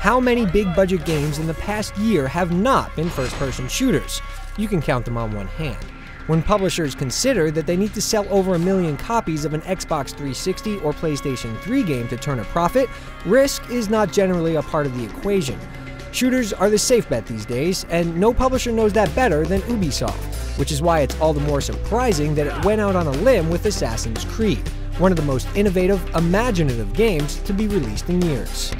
How many big-budget games in the past year have not been first-person shooters? You can count them on one hand. When publishers consider that they need to sell over 1 million copies of an Xbox 360 or PlayStation 3 game to turn a profit, risk is not generally a part of the equation. Shooters are the safe bet these days, and no publisher knows that better than Ubisoft, which is why it's all the more surprising that it went out on a limb with Assassin's Creed, one of the most innovative, imaginative games to be released in years.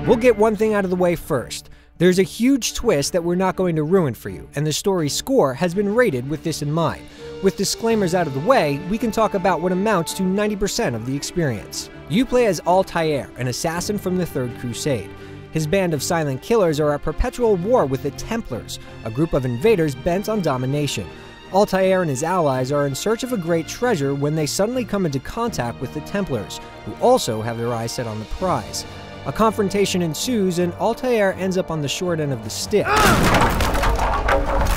We'll get one thing out of the way first. There's a huge twist that we're not going to ruin for you, and the story's score has been rated with this in mind. With disclaimers out of the way, we can talk about what amounts to 90% of the experience. You play as Altair, an assassin from the Third Crusade. His band of silent killers are at perpetual war with the Templars, a group of invaders bent on domination. Altair and his allies are in search of a great treasure when they suddenly come into contact with the Templars, who also have their eyes set on the prize. A confrontation ensues, and Altair ends up on the short end of the stick.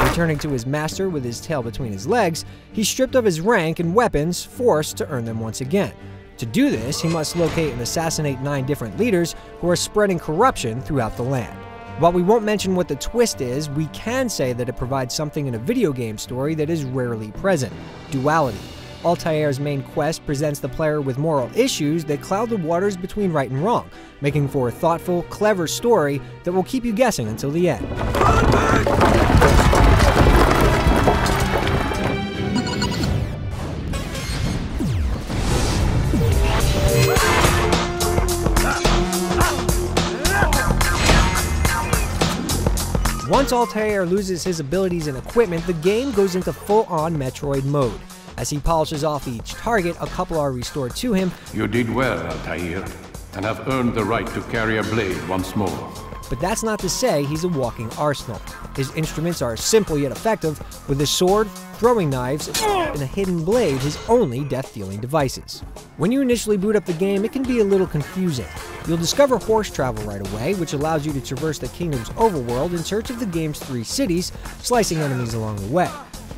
Returning to his master with his tail between his legs, he's stripped of his rank and weapons, forced to earn them once again. To do this, he must locate and assassinate 9 different leaders who are spreading corruption throughout the land. While we won't mention what the twist is, we can say that it provides something in a video game story that is rarely present: duality. Altair's main quest presents the player with moral issues that cloud the waters between right and wrong, making for a thoughtful, clever story that will keep you guessing until the end. Once Altair loses his abilities and equipment, the game goes into full-on Metroid mode. As he polishes off each target, a couple are restored to him. You did well, Altair, and have earned the right to carry a blade once more. But that's not to say he's a walking arsenal. His instruments are simple yet effective, with a sword, throwing knives, and a hidden blade his only death-dealing devices. When you initially boot up the game, it can be a little confusing. You'll discover horse travel right away, which allows you to traverse the kingdom's overworld in search of the game's 3 cities, slicing enemies along the way.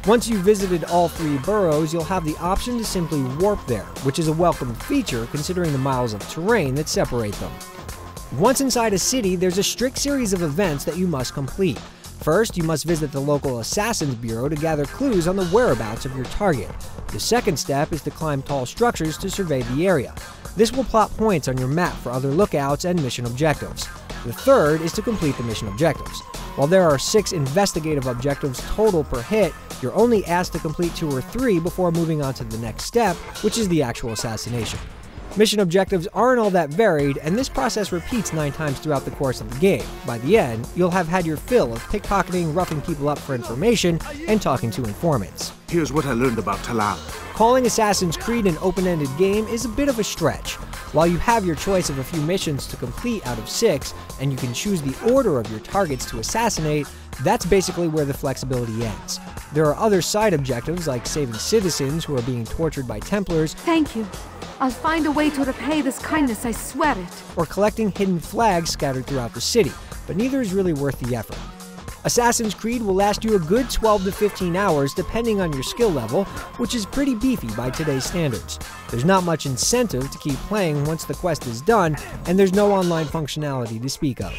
Once you've visited all 3 boroughs, you'll have the option to simply warp there, which is a welcome feature considering the miles of terrain that separate them. Once inside a city, there's a strict series of events that you must complete. First, you must visit the local Assassin's Bureau to gather clues on the whereabouts of your target. The second step is to climb tall structures to survey the area. This will plot points on your map for other lookouts and mission objectives. The third is to complete the mission objectives. While there are 6 investigative objectives total per hit, you're only asked to complete 2 or 3 before moving on to the next step, which is the actual assassination. Mission objectives aren't all that varied, and this process repeats 9 times throughout the course of the game. By the end, you'll have had your fill of pickpocketing, roughing people up for information, and talking to informants. Here's what I learned about Talal. Calling Assassin's Creed an open-ended game is a bit of a stretch. While you have your choice of a few missions to complete out of 6, and you can choose the order of your targets to assassinate, that's basically where the flexibility ends. There are other side objectives like saving citizens who are being tortured by Templars. Thank you. I'll find a way to repay this kindness, I swear it. Or collecting hidden flags scattered throughout the city, but neither is really worth the effort. Assassin's Creed will last you a good 12 to 15 hours depending on your skill level, which is pretty beefy by today's standards. There's not much incentive to keep playing once the quest is done, and there's no online functionality to speak of.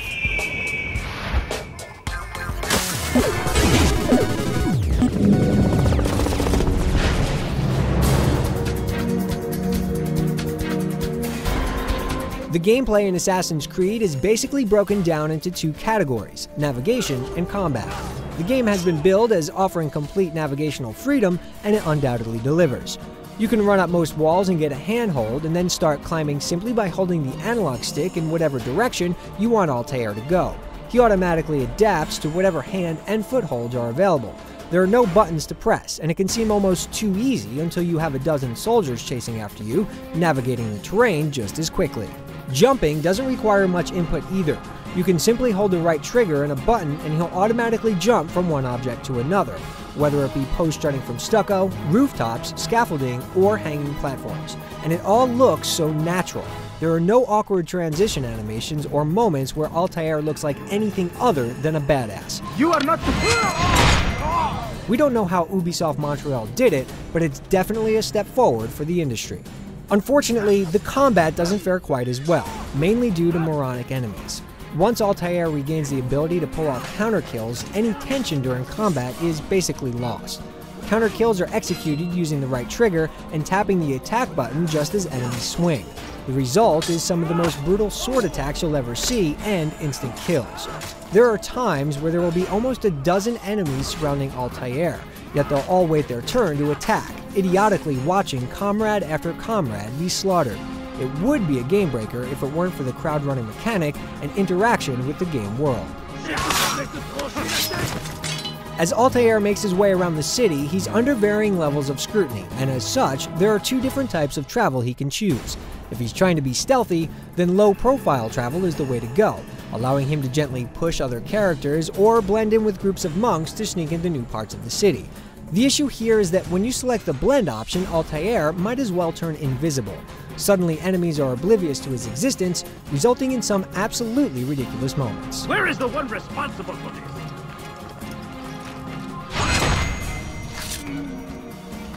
The gameplay in Assassin's Creed is basically broken down into 2 categories: navigation and combat. The game has been billed as offering complete navigational freedom, and it undoubtedly delivers. You can run up most walls and get a handhold, and then start climbing simply by holding the analog stick in whatever direction you want Altair to go. He automatically adapts to whatever hand and footholds are available. There are no buttons to press, and it can seem almost too easy until you have a dozen soldiers chasing after you, navigating the terrain just as quickly. Jumping doesn't require much input either. You can simply hold the right trigger and a button and he'll automatically jump from one object to another, whether it be posts jutting from stucco, rooftops, scaffolding, or hanging platforms. And it all looks so natural. There are no awkward transition animations or moments where Altair looks like anything other than a badass. You are not. We don't know how Ubisoft Montreal did it, but it's definitely a step forward for the industry. Unfortunately, the combat doesn't fare quite as well, mainly due to moronic enemies. Once Altair regains the ability to pull off counter kills, any tension during combat is basically lost. Counter kills are executed using the right trigger and tapping the attack button just as enemies swing. The result is some of the most brutal sword attacks you'll ever see and instant kills. There are times where there will be almost a dozen enemies surrounding Altair, yet they'll all wait their turn to attack, idiotically watching comrade after comrade be slaughtered. It would be a game breaker if it weren't for the crowd running mechanic and interaction with the game world. As Altair makes his way around the city, he's under varying levels of scrutiny, and as such, there are two different types of travel he can choose. If he's trying to be stealthy, then low-profile travel is the way to go, allowing him to gently push other characters or blend in with groups of monks to sneak into new parts of the city. The issue here is that when you select the blend option, Altair might as well turn invisible. Suddenly, enemies are oblivious to his existence, resulting in some absolutely ridiculous moments. Where is the one responsible for this?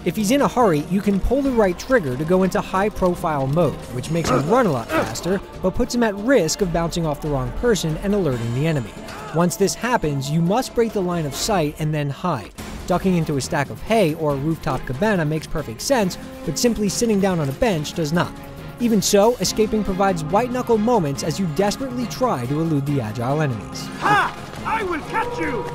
If he's in a hurry, you can pull the right trigger to go into high-profile mode, which makes him run a lot faster, but puts him at risk of bouncing off the wrong person and alerting the enemy. Once this happens, you must break the line of sight and then hide. Ducking into a stack of hay or a rooftop cabana makes perfect sense, but simply sitting down on a bench does not. Even so, escaping provides white-knuckle moments as you desperately try to elude the agile enemies. Ha! I will catch you!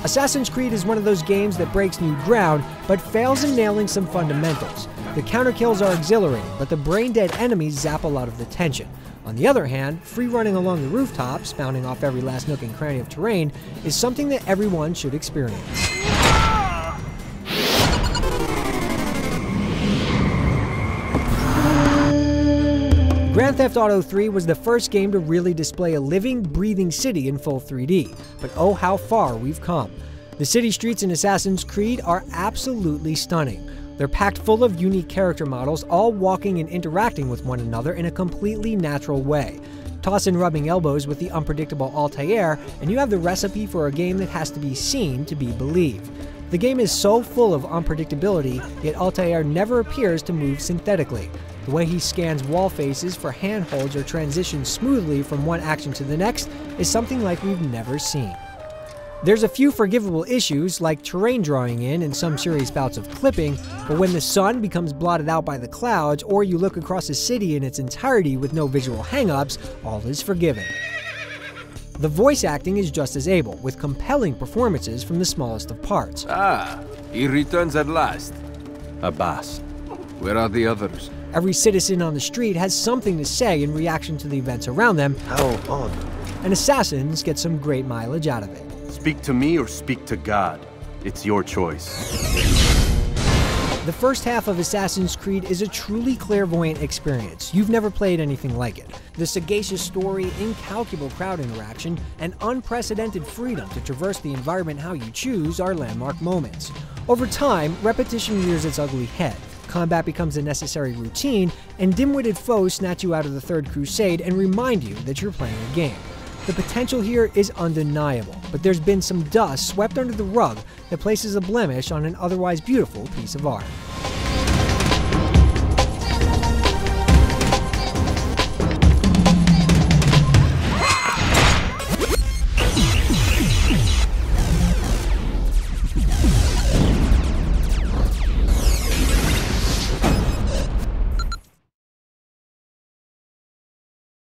Assassin's Creed is one of those games that breaks new ground, but fails in nailing some fundamentals. The counter kills are exhilarating, but the brain-dead enemies zap a lot of the tension. On the other hand, free running along the rooftops, bounding off every last nook and cranny of terrain, is something that everyone should experience. Grand Theft Auto 3 was the first game to really display a living, breathing city in full 3D, but oh how far we've come. The city streets in Assassin's Creed are absolutely stunning. They're packed full of unique character models, all walking and interacting with one another in a completely natural way. Toss in rubbing elbows with the unpredictable Altair, and you have the recipe for a game that has to be seen to be believed. The game is so full of unpredictability, yet Altair never appears to move synthetically. The way he scans wall faces for handholds or transitions smoothly from one action to the next is something like we've never seen. There's a few forgivable issues, like terrain drawing in and some serious bouts of clipping, but when the sun becomes blotted out by the clouds, or you look across a city in its entirety with no visual hang-ups, all is forgiven. The voice acting is just as able, with compelling performances from the smallest of parts. Ah, he returns at last. Abbas, where are the others? Every citizen on the street has something to say in reaction to the events around them, How odd. and assassins get some great mileage out of it. Speak to me or speak to God. It's your choice. The first half of Assassin's Creed is a truly clairvoyant experience. You've never played anything like it. The sagacious story, incalculable crowd interaction, and unprecedented freedom to traverse the environment how you choose are landmark moments. Over time, repetition rears its ugly head. Combat becomes a necessary routine, and dim-witted foes snatch you out of the Third Crusade and remind you that you're playing a game. The potential here is undeniable, but there's been some dust swept under the rug that places a blemish on an otherwise beautiful piece of art.